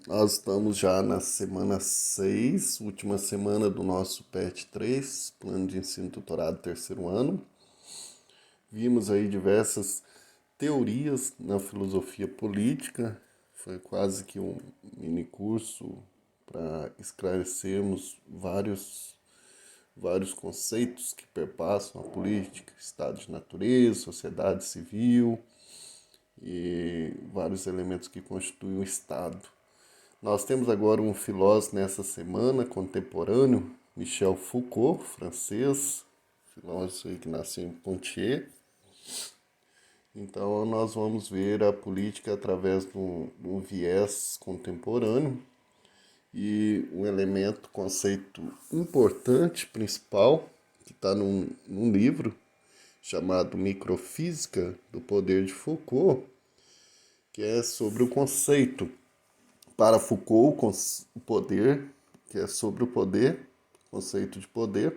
Nós estamos já na semana 6, última semana do nosso PET 3, Plano de Ensino Tutorado terceiro ano. Vimos aí diversas teorias na filosofia política, foi quase que um mini curso para esclarecermos vários conceitos que perpassam a política, estado de natureza, sociedade civil e vários elementos que constituem o Estado. Nós temos agora um filósofo nessa semana, contemporâneo, Michel Foucault, francês, filósofo que nasceu em Poitiers. Então nós vamos ver a política através de um viés contemporâneo e um elemento, conceito importante, principal, que está num livro chamado Microfísica do Poder de Foucault, que é sobre o conceito. Para Foucault, o poder, que é sobre o poder, conceito de poder.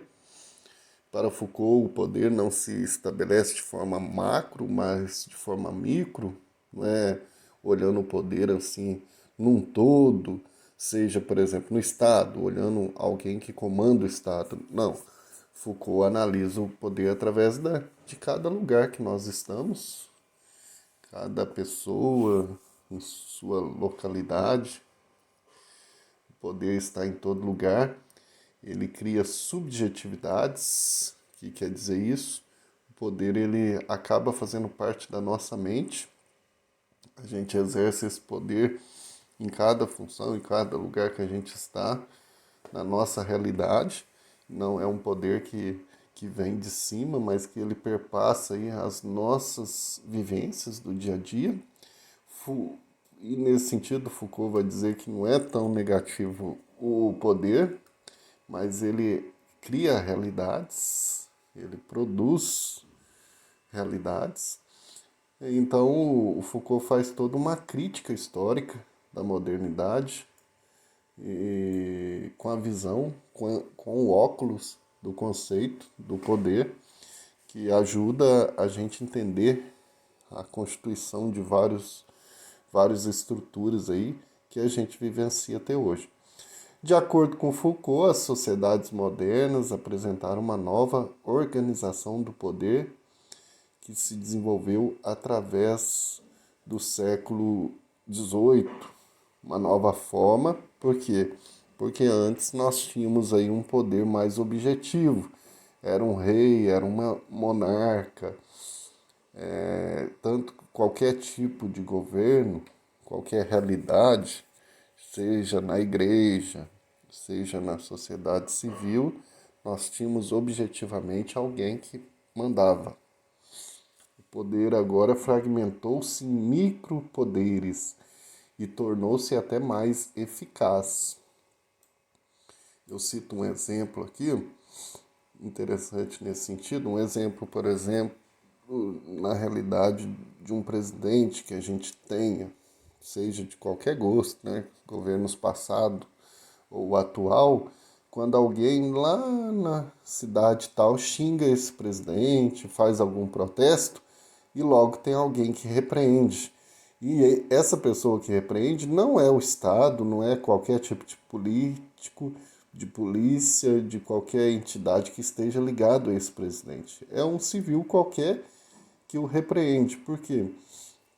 Para Foucault, o poder não se estabelece de forma macro, mas de forma micro, não é olhando o poder assim num todo, seja, por exemplo, no Estado, olhando alguém que comanda o Estado. Não. Foucault analisa o poder através de cada lugar que nós estamos, cada pessoa em sua localidade. O poder está em todo lugar. Ele cria subjetividades. O que quer dizer isso? O poder ele acaba fazendo parte da nossa mente. A gente exerce esse poder em cada função, em cada lugar que a gente está, na nossa realidade. Não é um poder que vem de cima, mas que ele perpassa aí as nossas vivências do dia a dia. E nesse sentido, Foucault vai dizer que não é tão negativo o poder, mas ele cria realidades, ele produz realidades. Então, o Foucault faz toda uma crítica histórica da modernidade e com a visão, com o óculos do conceito do poder, que ajuda a gente a entender a constituição de várias estruturas aí que a gente vivencia até hoje. De acordo com Foucault, as sociedades modernas apresentaram uma nova organização do poder que se desenvolveu através do século XVIII, uma nova forma. Por quê? Porque antes nós tínhamos aí um poder mais objetivo. Era um rei, era uma monarca, tanto qualquer tipo de governo, qualquer realidade, seja na igreja, seja na sociedade civil, nós tínhamos objetivamente alguém que mandava. O poder agora fragmentou-se em micropoderes e tornou-se até mais eficaz. Eu cito um exemplo aqui, interessante nesse sentido, um exemplo, por exemplo, na realidade de um presidente que a gente tenha, seja de qualquer gosto, né, governos passados ou atual, quando alguém lá na cidade tal xinga esse presidente, faz algum protesto e logo tem alguém que repreende. E essa pessoa que repreende não é o Estado, não é qualquer tipo de político, de polícia, de qualquer entidade que esteja ligado a esse presidente. É um civil qualquer que o repreende. Por quê?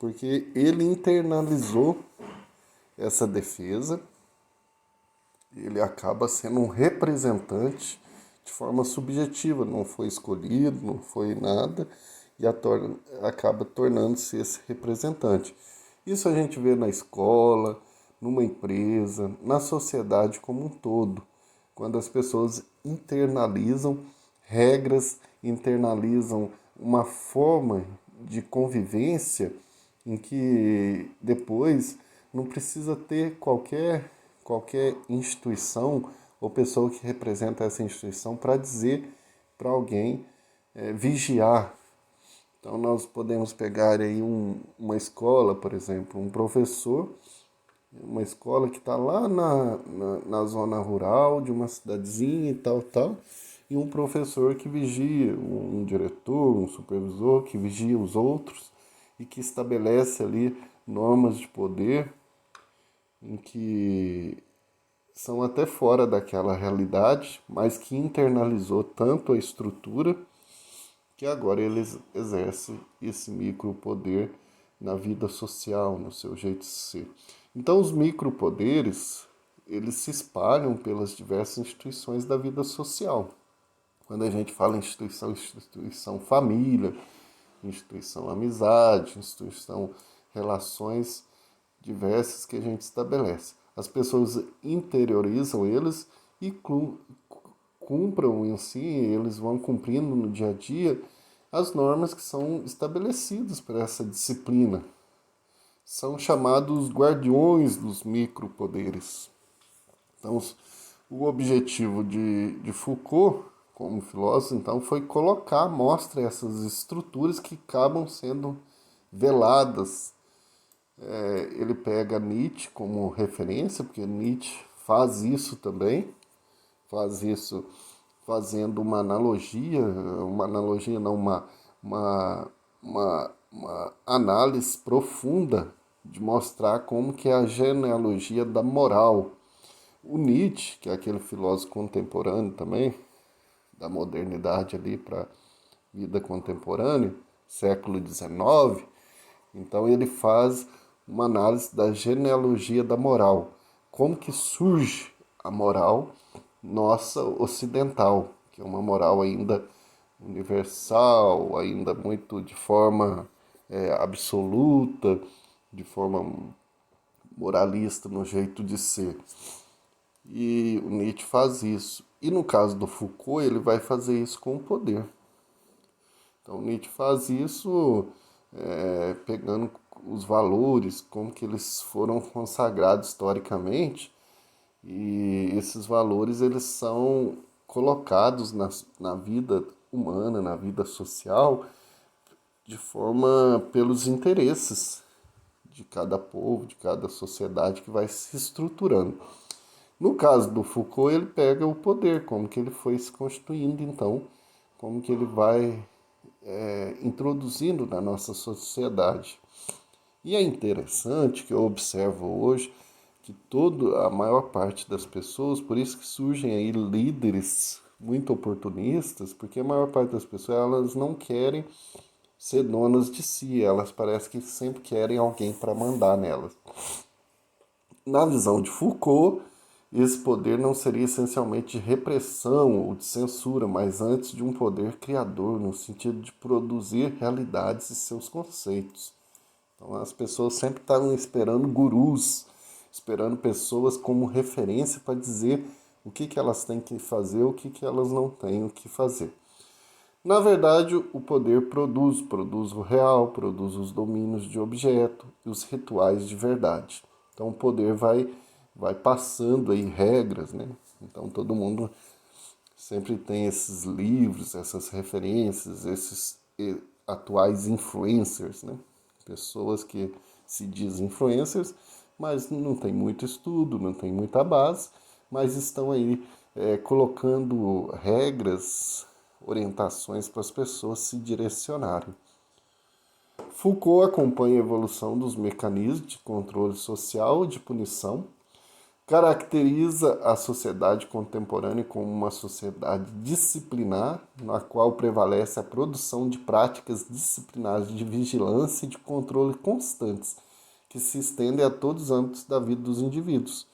Porque ele internalizou essa defesa, ele acaba sendo um representante de forma subjetiva, não foi escolhido, não foi nada, e acaba tornando-se esse representante. Isso a gente vê na escola, numa empresa, na sociedade como um todo, quando as pessoas internalizam regras, internalizam uma forma de convivência em que depois não precisa ter qualquer instituição ou pessoa que representa essa instituição para dizer para alguém vigiar. Então nós podemos pegar aí uma escola, por exemplo, um professor, uma escola que está lá na zona rural de uma cidadezinha e tal, e um professor que vigia, um diretor, um supervisor que vigia os outros e que estabelece ali normas de poder em que são até fora daquela realidade, mas que internalizou tanto a estrutura que agora eles exercem esse micropoder na vida social, no seu jeito de ser. Então os micropoderes, eles se espalham pelas diversas instituições da vida social. Quando a gente fala em instituição, instituição família, instituição amizade, instituição relações diversas que a gente estabelece. As pessoas interiorizam eles e cumpram em si, eles vão cumprindo no dia a dia as normas que são estabelecidas para essa disciplina. São chamados guardiões dos micropoderes. Então, o objetivo de Foucault, como filósofo, então, foi colocar à mostra essas estruturas que acabam sendo veladas. Ele pega Nietzsche como referência, porque Nietzsche faz isso também, faz isso fazendo uma analogia não, uma análise profunda de mostrar como que é a genealogia da moral. O Nietzsche, que é aquele filósofo contemporâneo também, da modernidade ali para a vida contemporânea, século XIX, então ele faz uma análise da genealogia da moral. Como que surge a moral nossa ocidental, que é uma moral ainda universal, ainda muito de forma absoluta, de forma moralista no jeito de ser. E o Nietzsche faz isso. E no caso do Foucault, ele vai fazer isso com o poder. Então Nietzsche faz isso pegando os valores, como que eles foram consagrados historicamente, e esses valores eles são colocados na vida humana, na vida social, de forma pelos interesses de cada povo, de cada sociedade que vai se estruturando. No caso do Foucault, ele pega o poder, como que ele foi se constituindo, então, como que ele vai introduzindo na nossa sociedade. E é interessante que eu observo hoje que a maior parte das pessoas, por isso que surgem aí líderes muito oportunistas, porque a maior parte das pessoas elas não querem ser donas de si, elas parecem que sempre querem alguém para mandar nelas. Na visão de Foucault, esse poder não seria essencialmente de repressão ou de censura, mas antes de um poder criador, no sentido de produzir realidades e seus conceitos. Então as pessoas sempre estavam esperando gurus, esperando pessoas como referência para dizer o que elas têm que fazer, o que elas não têm o que fazer. Na verdade, o poder produz o real, produz os domínios de objeto e os rituais de verdade. Então o poder vai passando aí regras, né? Então todo mundo sempre tem esses livros, essas referências, esses atuais influencers, né? Pessoas que se dizem influencers, mas não tem muito estudo, não tem muita base, mas estão aí colocando regras, orientações para as pessoas se direcionarem. Foucault acompanha a evolução dos mecanismos de controle social e de punição, caracteriza a sociedade contemporânea como uma sociedade disciplinar, na qual prevalece a produção de práticas disciplinares de vigilância e de controle constantes, que se estendem a todos os âmbitos da vida dos indivíduos.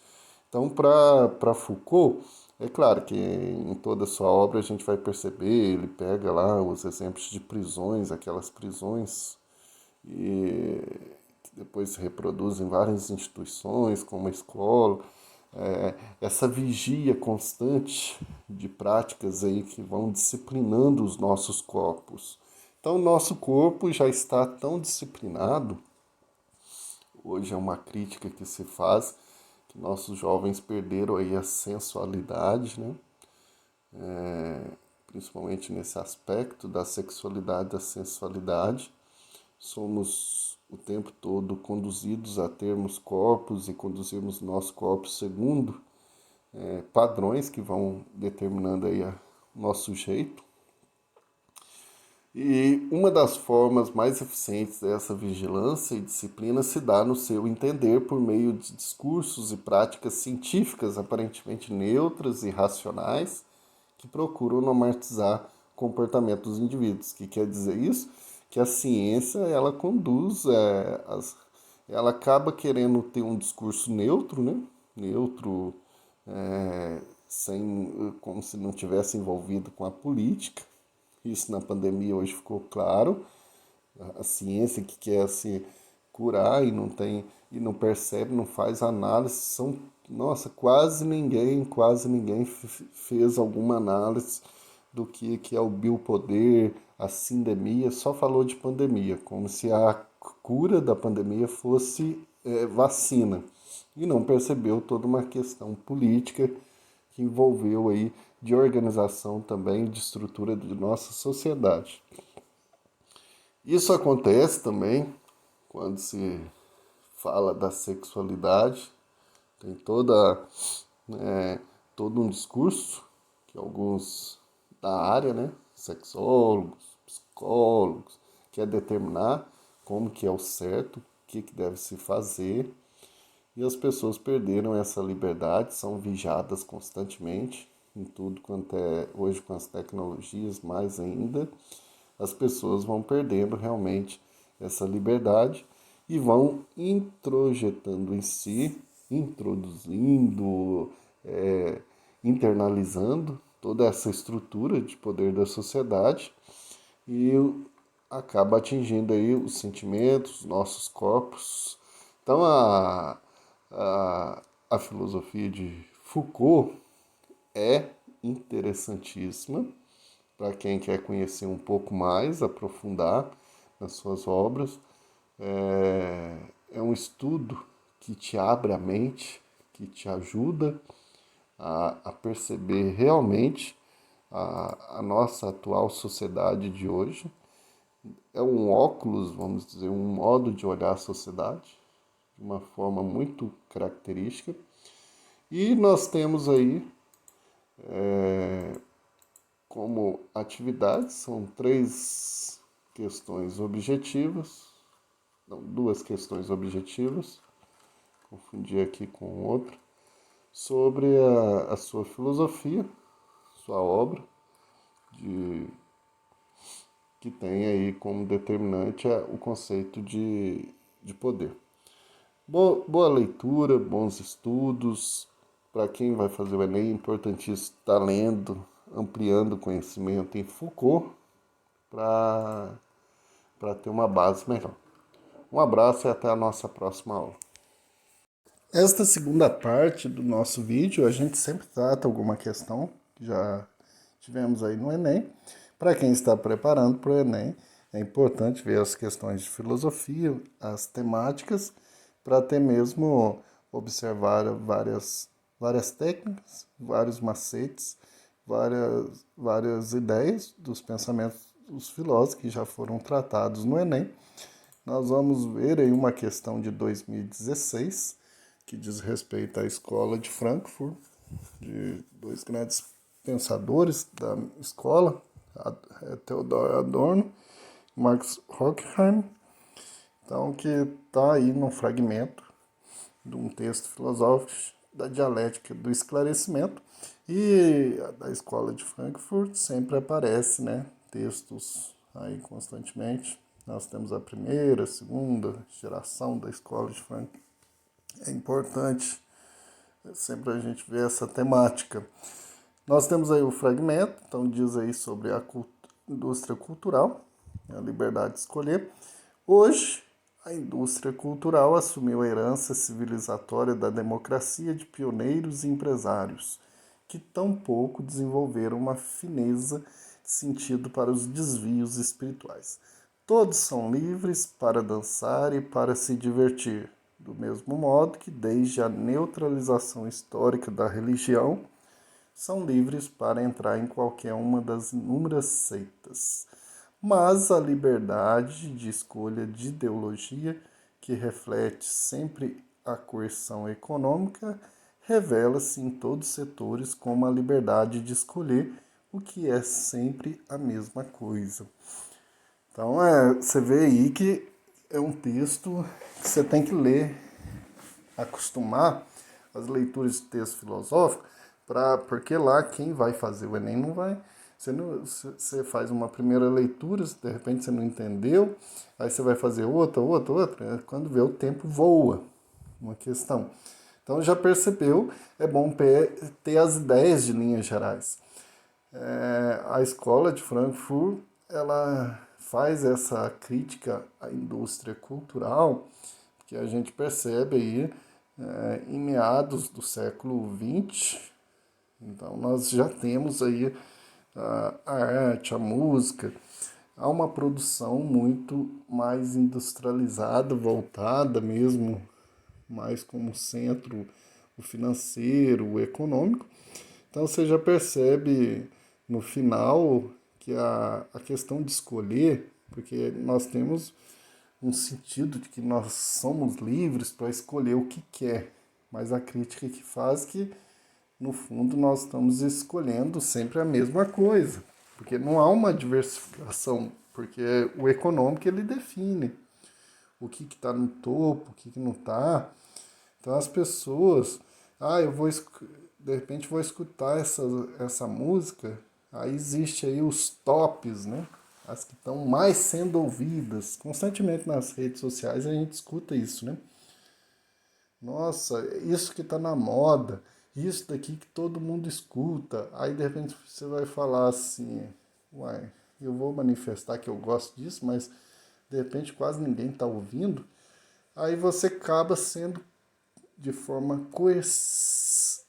Então, para Foucault, é claro que em toda a sua obra a gente vai perceber, ele pega lá os exemplos de prisões, aquelas prisões e que depois se reproduzem em várias instituições, como a escola, essa vigia constante de práticas aí que vão disciplinando os nossos corpos. Então, o nosso corpo já está tão disciplinado, hoje é uma crítica que se faz, que nossos jovens perderam aí a sensualidade, né? Principalmente nesse aspecto da sexualidade, da sensualidade. Somos o tempo todo conduzidos a termos corpos e conduzirmos nosso corpo segundo padrões que vão determinando aí o nosso jeito. E uma das formas mais eficientes dessa vigilância e disciplina se dá no seu entender por meio de discursos e práticas científicas aparentemente neutras e racionais que procuram normatizar o comportamento dos indivíduos. O que quer dizer isso? Que a ciência ela conduz, ela acaba querendo ter um discurso neutro, né? Neutro, sem, como se não tivesse envolvido com a política. Isso na pandemia hoje ficou claro. A ciência que quer se curar e não tem e não percebe, não faz análise, são nossa, quase ninguém fez alguma análise do que é o biopoder, a sindemia, só falou de pandemia, como se a cura da pandemia fosse vacina. E não percebeu toda uma questão política que envolveu aí de organização também, de estrutura de nossa sociedade. Isso acontece também quando se fala da sexualidade, tem todo um discurso que alguns da área, né, sexólogos, psicólogos, quer determinar como que é o certo, o que deve se fazer, e as pessoas perderam essa liberdade, são vigiadas constantemente em tudo quanto é hoje com as tecnologias mais ainda, as pessoas vão perdendo realmente essa liberdade e vão introjetando em si, introduzindo, internalizando toda essa estrutura de poder da sociedade e acaba atingindo aí os sentimentos, nossos corpos. Então a filosofia de Foucault é interessantíssima para quem quer conhecer um pouco mais, aprofundar nas suas obras. É um estudo que te abre a mente, que te ajuda a perceber realmente a nossa atual sociedade de hoje. É um óculos, vamos dizer, um modo de olhar a sociedade, de uma forma muito característica. E nós temos aí como atividades, são três questões objetivas, não, duas questões objetivas, confundi aqui com outra, sobre a sua filosofia, sua obra, de, que tem aí como determinante o conceito de poder. Boa leitura, bons estudos. Para quem vai fazer o Enem, é importantíssimo estar lendo, ampliando o conhecimento em Foucault para ter uma base melhor. Um abraço e até a nossa próxima aula. Esta segunda parte do nosso vídeo, a gente sempre trata alguma questão que já tivemos aí no Enem. Para quem está preparando para o Enem, é importante ver as questões de filosofia, as temáticas, para até mesmo observar várias técnicas, vários macetes, várias ideias dos pensamentos dos filósofos que já foram tratados no Enem. Nós vamos ver aí uma questão de 2016, que diz respeito à escola de Frankfurt, de dois grandes pensadores da escola, Theodor Adorno e Marx Horkheim. Então, que está aí num fragmento de um texto filosófico da dialética do esclarecimento, e da escola de Frankfurt sempre aparece, né, textos aí constantemente. Nós temos a primeira, a segunda geração da escola de Frankfurt. É importante sempre a gente ver essa temática. Nós temos aí o fragmento, então diz aí sobre a indústria cultural, a liberdade de escolher. Hoje, a indústria cultural assumiu a herança civilizatória da democracia de pioneiros e empresários, que tão pouco desenvolveram uma fineza de sentido para os desvios espirituais. Todos são livres para dançar e para se divertir, do mesmo modo que, desde a neutralização histórica da religião, são livres para entrar em qualquer uma das inúmeras seitas. Mas a liberdade de escolha de ideologia, que reflete sempre a coerção econômica, revela-se em todos os setores como a liberdade de escolher, o que é sempre a mesma coisa. Então, você vê aí que é um texto que você tem que ler, acostumar as leituras de texto filosófico, porque lá quem vai fazer o Enem não vai. Você faz uma primeira leitura, de repente você não entendeu, aí você vai fazer outra. Quando vê, o tempo voa. Uma questão. Então já percebeu, é bom ter as ideias de linhas gerais. A escola de Frankfurt, ela faz essa crítica à indústria cultural, que a gente percebe aí em meados do século XX. Então nós já temos aí a arte, a música, há uma produção muito mais industrializada, voltada mesmo mais como centro o financeiro, o econômico. Então você já percebe no final que a questão de escolher, porque nós temos um sentido de que nós somos livres para escolher o que quer, mas a crítica que faz que, no fundo, nós estamos escolhendo sempre a mesma coisa, porque não há uma diversificação, porque o econômico ele define o que está no topo, o que não está. Então as pessoas, eu vou de repente vou escutar essa música, aí existe aí os tops, né? As que estão mais sendo ouvidas. Constantemente nas redes sociais a gente escuta isso, né? Nossa, isso que está na moda, isso daqui que todo mundo escuta. Aí de repente você vai falar assim, uai, eu vou manifestar que eu gosto disso, mas de repente quase ninguém está ouvindo. Aí você acaba sendo de forma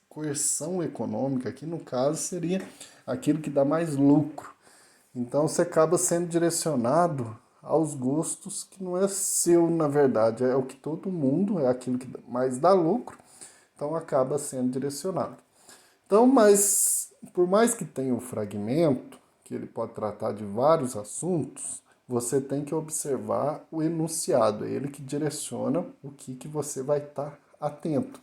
coerção econômica, que no caso seria aquilo que dá mais lucro. Então você acaba sendo direcionado aos gostos que não é seu, na verdade, é o que todo mundo, é aquilo que mais dá lucro, então acaba sendo direcionado. Então, mas por mais que tenha o fragmento, que ele pode tratar de vários assuntos, você tem que observar o enunciado, é ele que direciona o que você vai estar atento.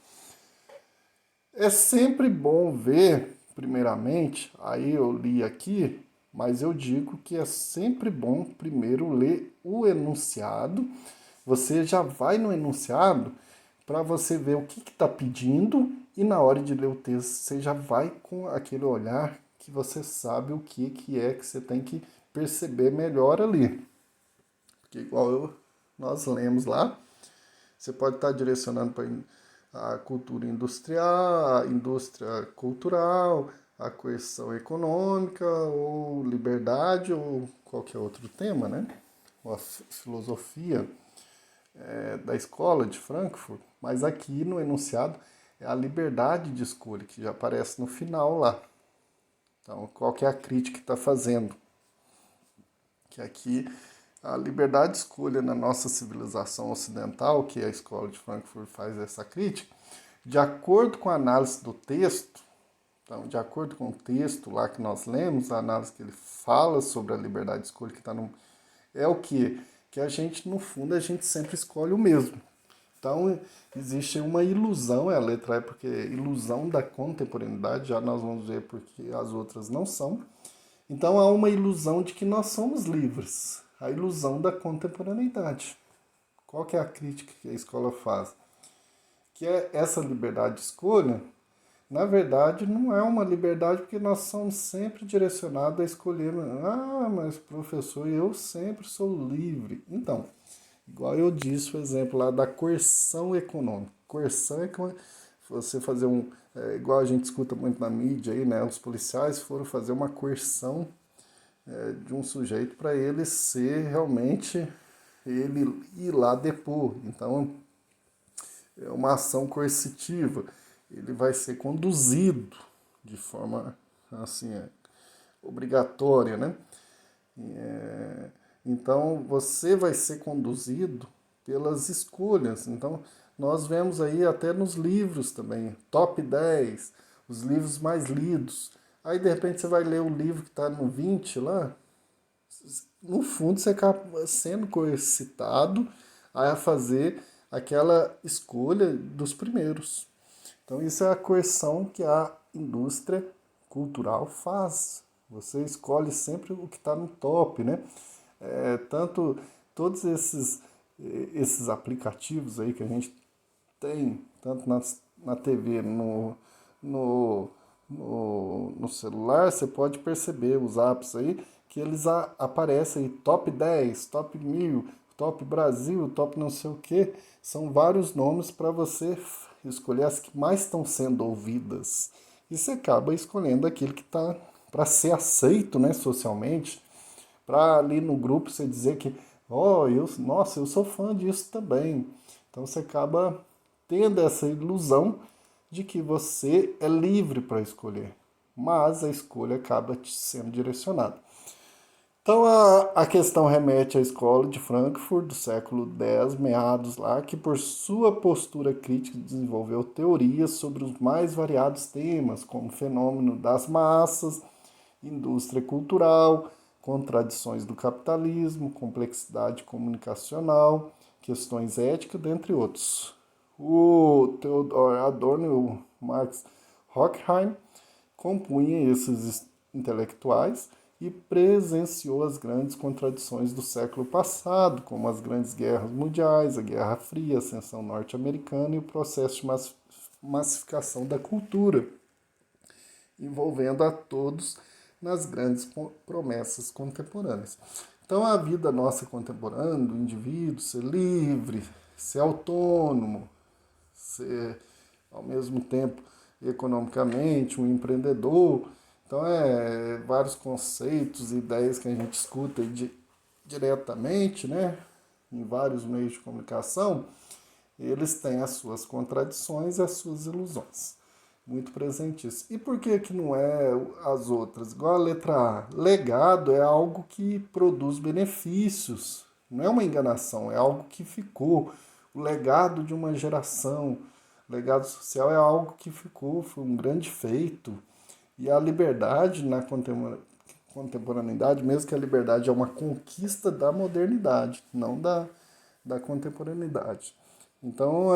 É sempre bom ver, primeiramente, aí eu li aqui, mas eu digo que é sempre bom primeiro ler o enunciado. Você já vai no enunciado para você ver o que está pedindo e na hora de ler o texto você já vai com aquele olhar que você sabe o que é que você tem que perceber melhor ali. Porque nós lemos lá, você pode estar direcionando para a cultura industrial, a indústria cultural, a coerção econômica, ou liberdade, ou qualquer outro tema, né? Ou a filosofia da escola de Frankfurt, mas aqui no enunciado é a liberdade de escolha, que já aparece no final lá. Então, qual que é a crítica que está fazendo? Que aqui a liberdade de escolha na nossa civilização ocidental, que a escola de Frankfurt faz essa crítica, de acordo com a análise do texto, então, de acordo com o texto lá que nós lemos, a análise que ele fala sobre a liberdade de escolha, que está no. É o quê? Que a gente, no fundo, a gente sempre escolhe o mesmo. Então, existe uma ilusão, a letra é porque ilusão da contemporaneidade, já nós vamos ver porque as outras não são. Então, há uma ilusão de que nós somos livres, a ilusão da contemporaneidade. Qual que é a crítica que a escola faz? Que é essa liberdade de escolha, na verdade, não é uma liberdade porque nós somos sempre direcionados a escolher. Mas professor, eu sempre sou livre. Então, igual eu disse o exemplo lá da coerção econômica. Coerção é você fazer igual a gente escuta muito na mídia aí, né? Os policiais foram fazer uma coerção de um sujeito para ele ser realmente, ele ir lá depor. Então, é uma ação coercitiva. Ele vai ser conduzido de forma assim, obrigatória, né? Então, você vai ser conduzido pelas escolhas. Então, nós vemos aí até nos livros também, top 10, os livros mais lidos. Aí, de repente, você vai ler o livro que está no 20 lá, no fundo, você acaba sendo coercitado a fazer aquela escolha dos primeiros. Então, isso é a coerção que a indústria cultural faz. Você escolhe sempre o que está no top, né? Tanto todos esses aplicativos aí que a gente tem, tanto na TV, no, no celular, você pode perceber os apps aí, que eles aparecem aí, top 10, top 1000, top Brasil, top não sei o que. São vários nomes para você escolher as que mais estão sendo ouvidas. E você acaba escolhendo aquele que está para ser aceito, né, socialmente, para ali no grupo você dizer que, nossa, eu sou fã disso também. Então você acaba tendo essa ilusão de que você é livre para escolher, mas a escolha acaba sendo direcionada. Então a questão remete à escola de Frankfurt do século X, meados lá, que por sua postura crítica desenvolveu teorias sobre os mais variados temas, como fenômeno das massas, indústria cultural, contradições do capitalismo, complexidade comunicacional, questões éticas, dentre outros. O Theodor Adorno e o Max Horkheim compunha esses intelectuais e presenciou as grandes contradições do século passado, como as grandes guerras mundiais, a Guerra Fria, a ascensão norte-americana e o processo de massificação da cultura, envolvendo a todos nas grandes promessas contemporâneas. Então, a vida nossa contemporânea, do indivíduo, ser livre, ser autônomo, ser, ao mesmo tempo, economicamente, um empreendedor. Então, vários conceitos, ideias que a gente escuta diretamente, né, em vários meios de comunicação, eles têm as suas contradições e as suas ilusões. Muito presentes. E por que que não é as outras? Igual a letra A. Legado é algo que produz benefícios. Não é uma enganação, é algo que ficou. O legado de uma geração. O legado social é algo que ficou, foi um grande feito. E a liberdade na contemporaneidade, mesmo que a liberdade é uma conquista da modernidade, não da contemporaneidade. Então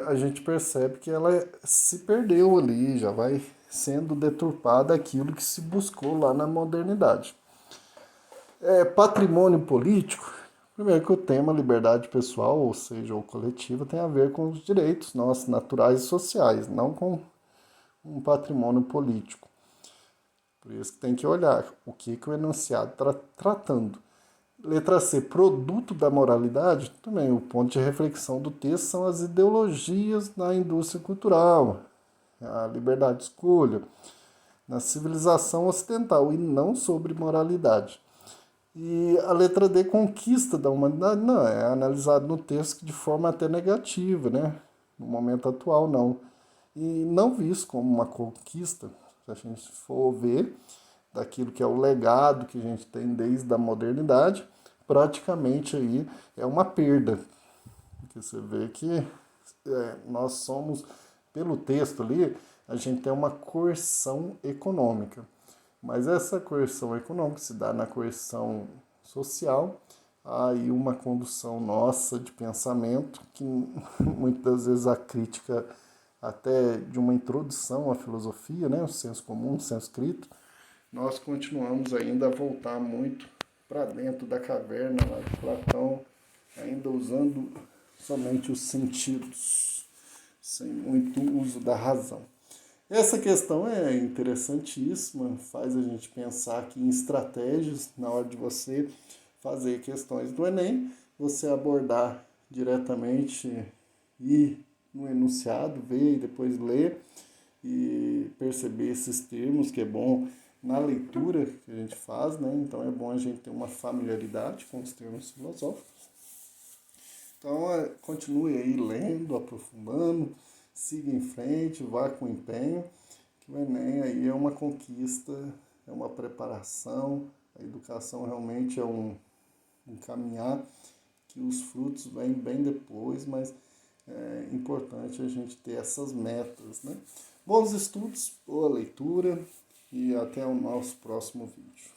a gente percebe que ela se perdeu ali, já vai sendo deturpada aquilo que se buscou lá na modernidade. Patrimônio político, primeiro que o tema liberdade pessoal, ou seja, ou coletiva, tem a ver com os direitos nossos naturais e sociais, não com um patrimônio político. Por isso que tem que olhar o que o enunciado está tratando. Letra C, produto da moralidade, também o ponto de reflexão do texto são as ideologias na indústria cultural, a liberdade de escolha, na civilização ocidental e não sobre moralidade. E a letra D, conquista da humanidade, não, é analisado no texto de forma até negativa, né? No momento atual, não. E não visto como uma conquista, se a gente for ver, daquilo que é o legado que a gente tem desde a modernidade, praticamente aí é uma perda. Porque você vê que nós somos, pelo texto ali, a gente tem uma coerção econômica. Mas essa coerção econômica se dá na coerção social, há aí uma condução nossa de pensamento, que muitas das vezes a crítica até de uma introdução à filosofia, né, o senso comum, o senso crítico, nós continuamos ainda a voltar muito para dentro da caverna lá de Platão, ainda usando somente os sentidos, sem muito uso da razão. Essa questão é interessantíssima, faz a gente pensar aqui em estratégias na hora de você fazer questões do Enem, você abordar diretamente e no enunciado, ver e depois ler e perceber esses termos, que é bom na leitura que a gente faz, né? Então é bom a gente ter uma familiaridade com os termos filosóficos. Então continue aí lendo, aprofundando, siga em frente, vá com empenho, que o Enem aí é uma conquista, é uma preparação, a educação realmente é um caminhar, que os frutos vêm bem depois, mas é importante a gente ter essas metas, né? Bons estudos, boa leitura e até o nosso próximo vídeo.